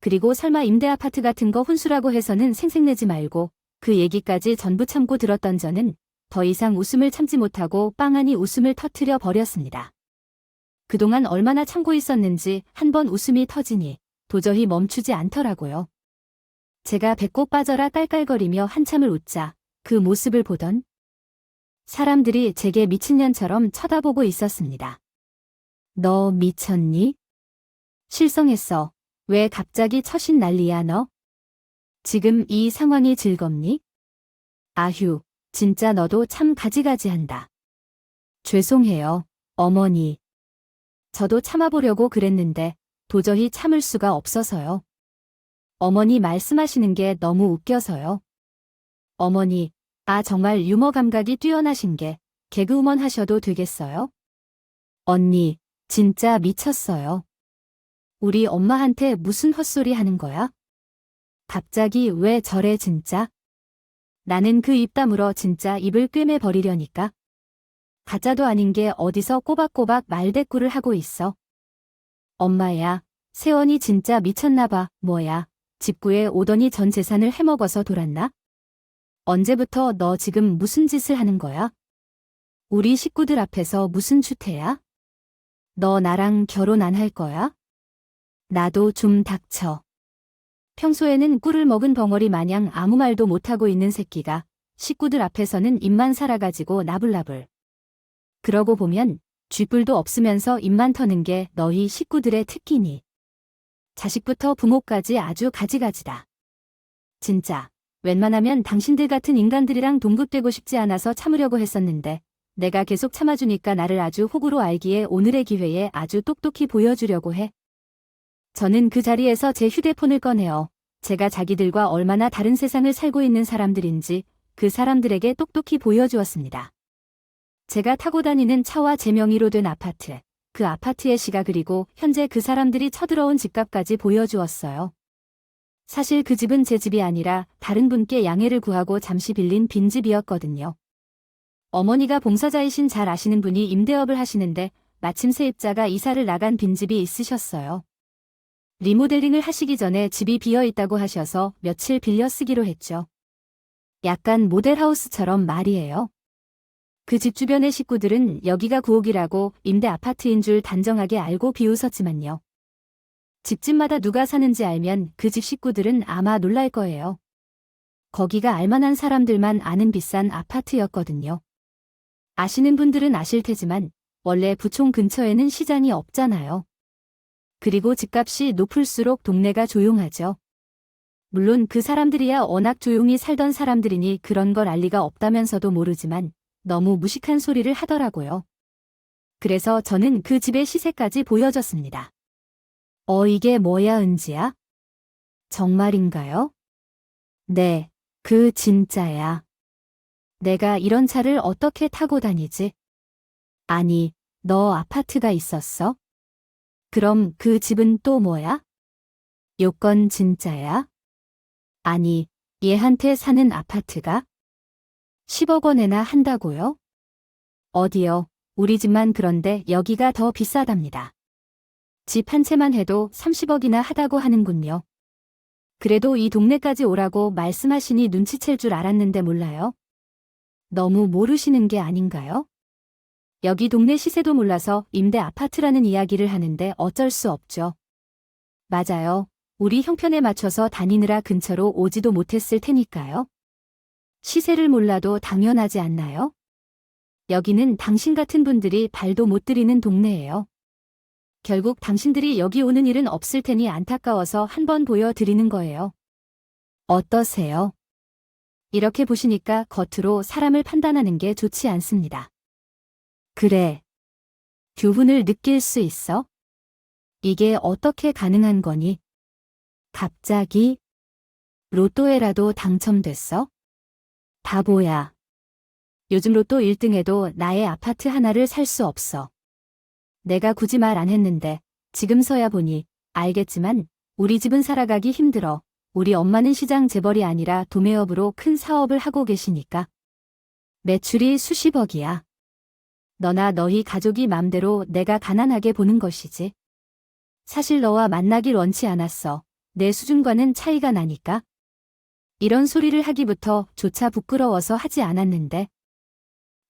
그리고 설마 임대 아파트 같은 거 혼수라고 해서는 생색내지 말고. 그 얘기까지 전부 참고 들었던 저는 더 이상 웃음을 참지 못하고 빵하니 웃음을 터뜨려 버렸습니다. 그동안 얼마나 참고 있었는지 한번 웃음이 터지니 도저히 멈추지 않더라고요. 제가 배꼽 빠져라 깔깔거리며 한참을 웃자 그 모습을 보던 사람들이 제게 미친년처럼 쳐다보고 있었습니다. 너 미쳤니? 실성했어. 왜 갑자기 처신 난리야 너? 지금 이 상황이 즐겁니? 아휴, 진짜 너도 참 가지가지한다. 죄송해요, 어머니. 저도 참아보려고 그랬는데 도저히 참을 수가 없어서요. 어머니 말씀하시는 게 너무 웃겨서요. 어머니, 정말 유머 감각이 뛰어나신 게 개그우먼 하셔도 되겠어요? 언니, 진짜 미쳤어요. 우리 엄마한테 무슨 헛소리 하는 거야? 갑자기 왜 저래 진짜? 나는 그 입 다물어 진짜 입을 꿰매 버리려니까. 가짜도 아닌 게 어디서 꼬박꼬박 말대꾸를 하고 있어. 엄마야, 세원이 진짜 미쳤나봐. 뭐야, 집구에 오더니 전 재산을 해먹어서 돌았나? 언제부터 너 지금 무슨 짓을 하는 거야? 우리 식구들 앞에서 무슨 추태야? 너 나랑 결혼 안 할 거야? 나도 좀 닥쳐. 평소에는 꿀을 먹은 벙어리 마냥 아무 말도 못하고 있는 새끼가 식구들 앞에서는 입만 살아가지고 나불나불. 그러고 보면 쥐뿔도 없으면서 입만 터는 게 너희 식구들의 특기니. 자식부터 부모까지 아주 가지가지다. 진짜 웬만하면 당신들 같은 인간들이랑 동급되고 싶지 않아서 참으려고 했었는데 내가 계속 참아주니까 나를 아주 호구로 알기에 오늘의 기회에 아주 똑똑히 보여주려고 해. 저는 그 자리에서 제 휴대폰을 꺼내어 제가 자기들과 얼마나 다른 세상을 살고 있는 사람들인지 그 사람들에게 똑똑히 보여주었습니다. 제가 타고 다니는 차와 제 명의로 된 아파트, 그 아파트의 시가, 그리고 현재 그 사람들이 쳐들어온 집값까지 보여주었어요. 사실 그 집은 제 집이 아니라 다른 분께 양해를 구하고 잠시 빌린 빈집이었거든요. 어머니가 봉사자이신 잘 아시는 분이 임대업을 하시는데 마침 세입자가 이사를 나간 빈집이 있으셨어요. 리모델링을 하시기 전에 집이 비어있다고 하셔서 며칠 빌려 쓰기로 했죠. 약간 모델하우스처럼 말이에요. 그 집 주변의 식구들은 여기가 구옥이라고 임대 아파트인 줄 단정하게 알고 비웃었지만요. 집집마다 누가 사는지 알면 그 집 식구들은 아마 놀랄 거예요. 거기가 알만한 사람들만 아는 비싼 아파트였거든요. 아시는 분들은 아실 테지만 원래 부촌 근처에는 시장이 없잖아요. 그리고 집값이 높을수록 동네가 조용하죠. 물론 그 사람들이야 워낙 조용히 살던 사람들이니 그런 걸 알 리가 없다면서도 모르지만 너무 무식한 소리를 하더라고요. 그래서 저는 그 집의 시세까지 보여줬습니다. 이게 뭐야, 은지야? 정말인가요? 네, 그 진짜야. 내가 이런 차를 어떻게 타고 다니지? 아니, 너 아파트가 있었어? 그럼 그 집은 또 뭐야? 요건 진짜야? 아니, 얘한테 사는 아파트가 10억 원에나 한다고요? 어디요? 우리 집만 그런데 여기가 더 비싸답니다. 집 한 채만 해도 30억이나 하다고 하는군요. 그래도 이 동네까지 오라고 말씀하시니 눈치챌 줄 알았는데 몰라요? 너무 모르시는 게 아닌가요? 여기 동네 시세도 몰라서 임대 아파트라는 이야기를 하는데 어쩔 수 없죠. 맞아요. 우리 형편에 맞춰서 다니느라 근처로 오지도 못했을 테니까요. 시세를 몰라도 당연하지 않나요? 여기는 당신 같은 분들이 발도 못 들이는 동네예요. 결국 당신들이 여기 오는 일은 없을 테니 안타까워서 한번 보여드리는 거예요. 어떠세요? 이렇게 보시니까 겉으로 사람을 판단하는 게 좋지 않습니다. 그래. 교훈을 느낄 수 있어? 이게 어떻게 가능한 거니? 갑자기? 로또에라도 당첨됐어? 바보야. 요즘 로또 1등해도 나의 아파트 하나를 살 수 없어. 내가 굳이 말 안 했는데 지금서야 보니 알겠지만 우리 집은 살아가기 힘들어. 우리 엄마는 시장 재벌이 아니라 도매업으로 큰 사업을 하고 계시니까. 매출이 수십억이야. 너나 너희 가족이 맘대로 내가 가난하게 보는 것이지. 사실 너와 만나길 원치 않았어. 내 수준과는 차이가 나니까. 이런 소리를 하기부터 조차 부끄러워서 하지 않았는데.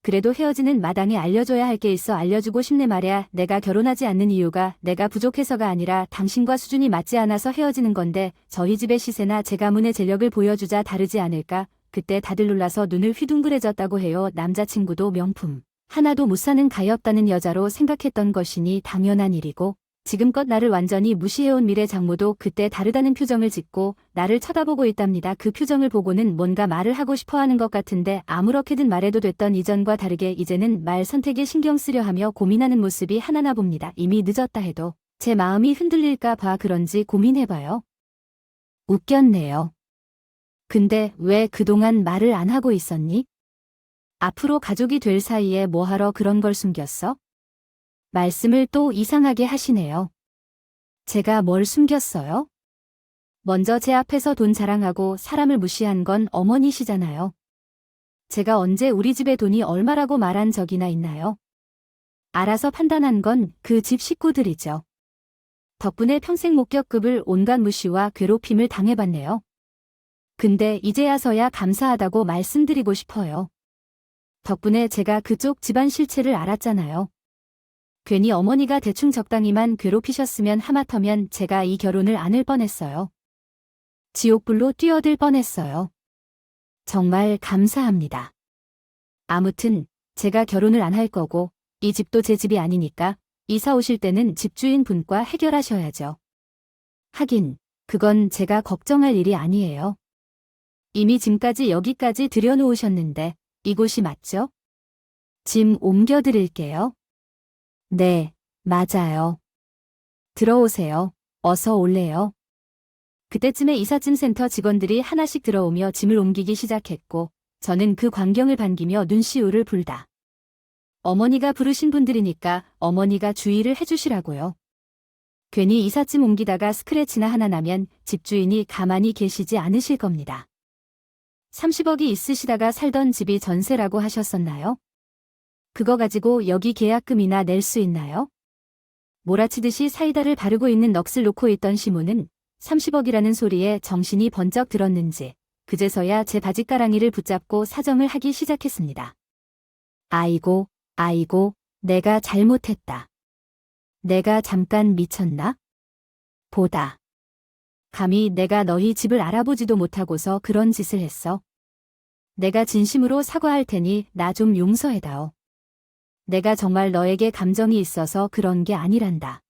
그래도 헤어지는 마당에 알려줘야 할 게 있어 알려주고 싶네 말이야. 내가 결혼하지 않는 이유가 내가 부족해서가 아니라 당신과 수준이 맞지 않아서 헤어지는 건데 저희 집의 시세나 제 가문의 재력을 보여주자 다르지 않을까. 그때 다들 놀라서 눈을 휘둥그레졌다고 해요. 남자친구도 명품 하나도 못 사는 가엾다는 여자로 생각했던 것이니 당연한 일이고 지금껏 나를 완전히 무시해온 미래 장모도 그때 다르다는 표정을 짓고 나를 쳐다보고 있답니다. 그 표정을 보고는 뭔가 말을 하고 싶어하는 것 같은데 아무렇게든 말해도 됐던 이전과 다르게 이제는 말 선택에 신경 쓰려 하며 고민하는 모습이 하나나 봅니다. 이미 늦었다 해도 제 마음이 흔들릴까 봐 그런지 고민해봐요. 웃겼네요. 근데 왜 그동안 말을 안 하고 있었니? 앞으로 가족이 될 사이에 뭐하러 그런 걸 숨겼어? 말씀을 또 이상하게 하시네요. 제가 뭘 숨겼어요? 먼저 제 앞에서 돈 자랑하고 사람을 무시한 건 어머니시잖아요. 제가 언제 우리 집에 돈이 얼마라고 말한 적이나 있나요? 알아서 판단한 건 그 집 식구들이죠. 덕분에 평생 목격급을 온갖 무시와 괴롭힘을 당해봤네요. 근데 이제야서야 감사하다고 말씀드리고 싶어요. 덕분에 제가 그쪽 집안 실체를 알았잖아요. 괜히 어머니가 대충 적당히만 괴롭히셨으면 하마터면 제가 이 결혼을 안 할 뻔했어요. 지옥불로 뛰어들 뻔했어요. 정말 감사합니다. 아무튼 제가 결혼을 안 할 거고 이 집도 제 집이 아니니까 이사 오실 때는 집주인 분과 해결하셔야죠. 하긴 그건 제가 걱정할 일이 아니에요. 이미 짐까지 여기까지 들여놓으셨는데 이곳이 맞죠? 짐 옮겨드릴게요. 네, 맞아요. 들어오세요. 어서 올래요. 그때쯤에 이삿짐 센터 직원들이 하나씩 들어오며 짐을 옮기기 시작했고 저는 그 광경을 반기며 눈시울을 불다. 어머니가 부르신 분들이니까 어머니가 주의를 해주시라고요. 괜히 이삿짐 옮기다가 스크래치나 하나 나면 집주인이 가만히 계시지 않으실 겁니다. 30억이 있으시다가 살던 집이 전세라고 하셨었나요? 그거 가지고 여기 계약금이나 낼 수 있나요? 몰아치듯이 사이다를 바르고 있는 넋을 놓고 있던 시모는 30억이라는 소리에 정신이 번쩍 들었는지 그제서야 제 바짓가랑이를 붙잡고 사정을 하기 시작했습니다. 아이고, 내가 잘못했다. 내가 잠깐 미쳤나? 보다. 감히 내가 너희 집을 알아보지도 못하고서 그런 짓을 했어. 내가 진심으로 사과할 테니 나 좀 용서해다오. 내가 정말 너에게 감정이 있어서 그런 게 아니란다.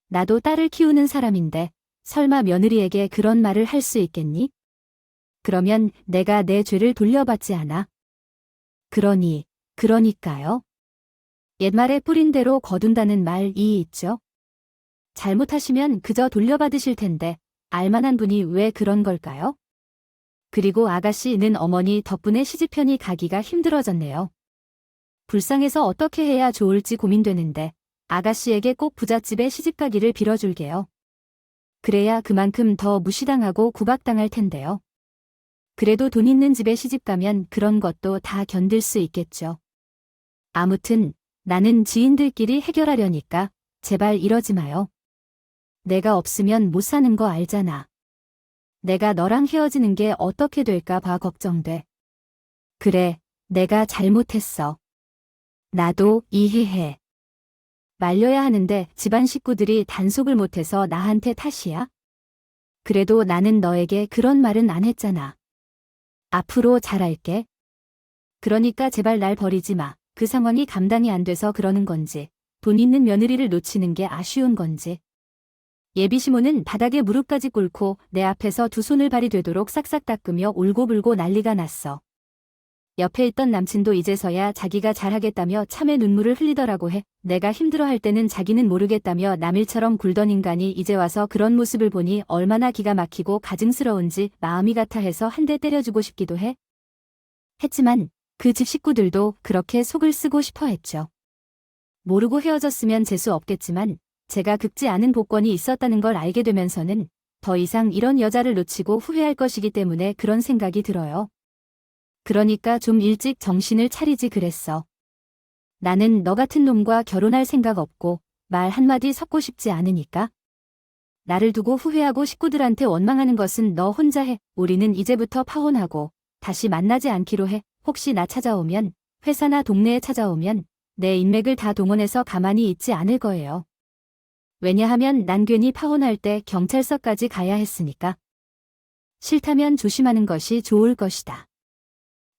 나도 딸을 키우는 사람인데 설마 며느리에게 그런 말을 할 수 있겠니? 그러면 내가 내 죄를 돌려받지 않아. 그러니까요. 옛말에 뿌린 대로 거둔다는 말이 있죠. 잘못하시면 그저 돌려받으실 텐데 알만한 분이 왜 그런 걸까요? 그리고 아가씨는 어머니 덕분에 시집편이 가기가 힘들어졌네요. 불쌍해서 어떻게 해야 좋을지 고민되는데 아가씨에게 꼭 부잣집에 시집가기를 빌어줄게요. 그래야 그만큼 더 무시당하고 구박당할 텐데요. 그래도 돈 있는 집에 시집가면 그런 것도 다 견딜 수 있겠죠. 아무튼 나는 지인들끼리 해결하려니까 제발 이러지 마요. 내가 없으면 못 사는 거 알잖아. 내가 너랑 헤어지는 게 어떻게 될까 봐 걱정돼. 그래, 내가 잘못했어. 나도 이해해. 말려야 하는데 집안 식구들이 단속을 못해서 나한테 탓이야? 그래도 나는 너에게 그런 말은 안 했잖아. 앞으로 잘할게. 그러니까 제발 날 버리지 마. 그 상황이 감당이 안 돼서 그러는 건지, 돈 있는 며느리를 놓치는 게 아쉬운 건지. 예비시모는 바닥에 무릎까지 꿇고 내 앞에서 두 손을 발이 되도록 싹싹 닦으며 울고불고 난리가 났어. 옆에 있던 남친도 이제서야 자기가 잘하겠다며 참에 눈물을 흘리더라고 해. 내가 힘들어할 때는 자기는 모르겠다며 남일처럼 굴던 인간이 이제 와서 그런 모습을 보니 얼마나 기가 막히고 가증스러운지 마음이 같아 해서 한 대 때려주고 싶기도 해. 했지만 그 집 식구들도 그렇게 속을 쓰고 싶어 했죠. 모르고 헤어졌으면 재수 없겠지만 제가 긁지 않은 복권이 있었다는 걸 알게 되면서는 더 이상 이런 여자를 놓치고 후회할 것이기 때문에 그런 생각이 들어요. 그러니까 좀 일찍 정신을 차리지 그랬어. 나는 너 같은 놈과 결혼할 생각 없고 말 한마디 섞고 싶지 않으니까. 나를 두고 후회하고 식구들한테 원망하는 것은 너 혼자 해. 우리는 이제부터 파혼하고 다시 만나지 않기로 해. 혹시 나 찾아오면, 회사나 동네에 찾아오면 내 인맥을 다 동원해서 가만히 있지 않을 거예요. 왜냐하면 난 괜히 파혼할 때 경찰서까지 가야 했으니까. 싫다면 조심하는 것이 좋을 것이다.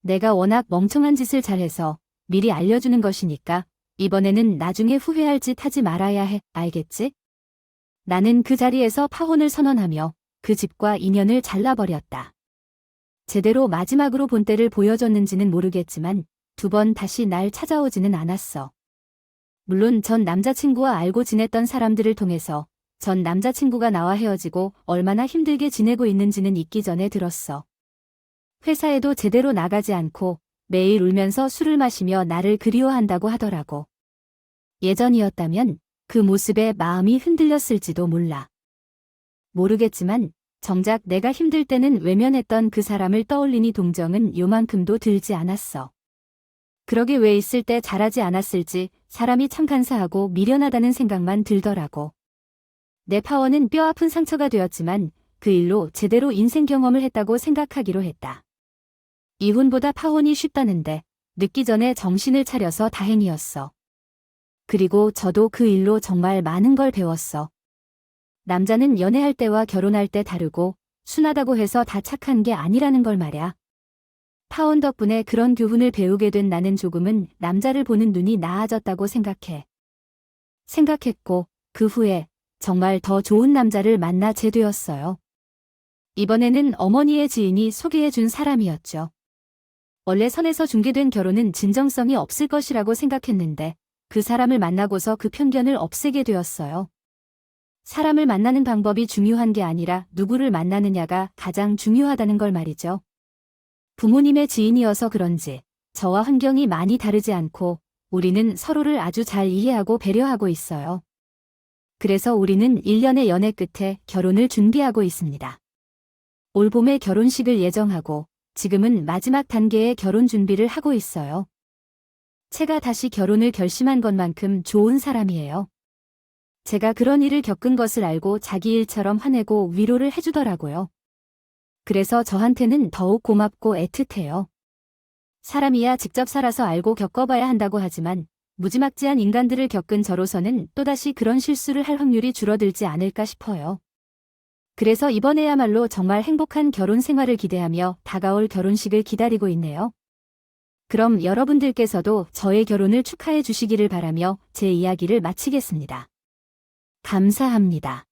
내가 워낙 멍청한 짓을 잘해서 미리 알려주는 것이니까 이번에는 나중에 후회할 짓 하지 말아야 해. 알겠지? 나는 그 자리에서 파혼을 선언하며 그 집과 인연을 잘라버렸다. 제대로 마지막으로 본때를 보여줬는지는 모르겠지만 2번 다시 날 찾아오지는 않았어. 물론 전 남자친구와 알고 지냈던 사람들을 통해서 전 남자친구가 나와 헤어지고 얼마나 힘들게 지내고 있는지는 있기 전에 들었어. 회사에도 제대로 나가지 않고 매일 울면서 술을 마시며 나를 그리워한다고 하더라고. 예전이었다면 그 모습에 마음이 흔들렸을지도 몰라. 모르겠지만 정작 내가 힘들 때는 외면했던 그 사람을 떠올리니 동정은 요만큼도 들지 않았어. 그러게 왜 있을 때 잘하지 않았을지 사람이 참 간사하고 미련하다는 생각만 들더라고. 내 파원은 뼈아픈 상처가 되었지만 그 일로 제대로 인생 경험을 했다고 생각하기로 했다. 이혼보다 파혼이 쉽다는데 늦기 전에 정신을 차려서 다행이었어. 그리고 저도 그 일로 정말 많은 걸 배웠어. 남자는 연애할 때와 결혼할 때 다르고 순하다고 해서 다 착한 게 아니라는 걸 말야. 파혼 덕분에 그런 교훈을 배우게 된 나는 조금은 남자를 보는 눈이 나아졌다고 생각했고 그 후에 정말 더 좋은 남자를 만나 제되었어요. 이번에는 어머니의 지인이 소개해준 사람이었죠. 원래 선에서 중개된 결혼은 진정성이 없을 것이라고 생각했는데 그 사람을 만나고서 그 편견을 없애게 되었어요. 사람을 만나는 방법이 중요한 게 아니라 누구를 만나느냐가 가장 중요하다는 걸 말이죠. 부모님의 지인이어서 그런지 저와 환경이 많이 다르지 않고 우리는 서로를 아주 잘 이해하고 배려하고 있어요. 그래서 우리는 1년의 연애 끝에 결혼을 준비하고 있습니다. 올 봄에 결혼식을 예정하고 지금은 마지막 단계의 결혼 준비를 하고 있어요. 제가 다시 결혼을 결심한 것만큼 좋은 사람이에요. 제가 그런 일을 겪은 것을 알고 자기 일처럼 화내고 위로를 해주더라고요. 그래서 저한테는 더욱 고맙고 애틋해요. 사람이야 직접 살아서 알고 겪어봐야 한다고 하지만 무지막지한 인간들을 겪은 저로서는 또다시 그런 실수를 할 확률이 줄어들지 않을까 싶어요. 그래서 이번에야말로 정말 행복한 결혼 생활을 기대하며 다가올 결혼식을 기다리고 있네요. 그럼 여러분들께서도 저의 결혼을 축하해 주시기를 바라며 제 이야기를 마치겠습니다. 감사합니다.